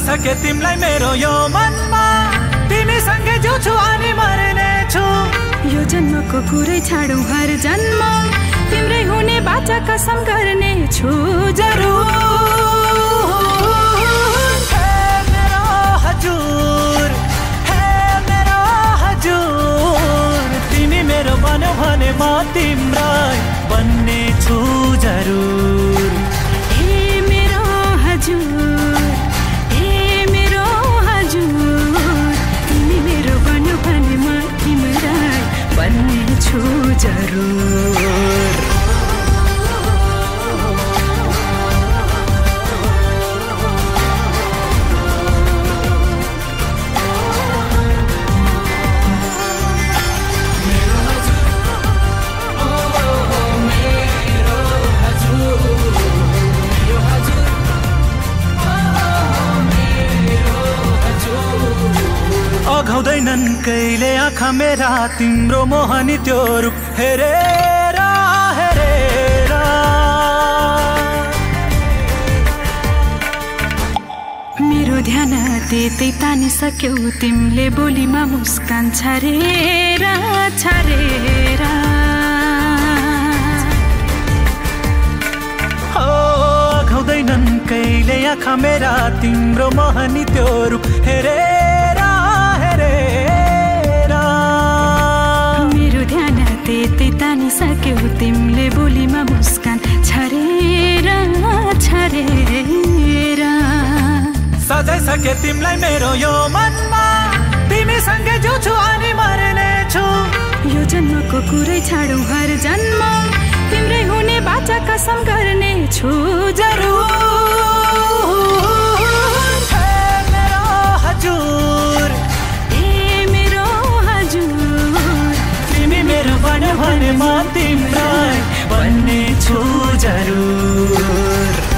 सके तिमलाई मेरो यो मनमा तिमीसँगै जिउँछु अनि मर्ने छु यो जन्मको कुरै छाडौँ हर जन्म तिम्रै हुने बाचा कसम गर्ने छु जरुर तिमी मेरो बन्यो भने म तिम्रै बन्ने छु जरुर हे मेरो हजुर तिमी मेरो बन्यो भने म तिम्रै बन्ने छु जरुर अघाउँदैनन् कहिले आँखा मेरा तिम्रो मोहनी त्यो रूप हेरेर हेरेर मेरो ध्यान त्यतै तानिसक्यौ तिमीले बोलीमा मुस्कान छरेर छरेर अघाउँदैनन् कहिले आँखा मेरा तिम्रो मोहनी त्यो रूप हेरेर मेरो ध्यान त्यतै तानिसक्यौ तिमीले बोलीमा मुस्कान छरेर छरेर सजाइसके तिमीलाई मेरो यो मनमा तिमीसँगै जिउँछु अनि मर्ने छु यो जन्मको कुरै छाडौँ हर जन्म तिम्रै हुने बाचा कसम गर्ने छु जरुर भने म तिम्रै बन्ने छु जरुर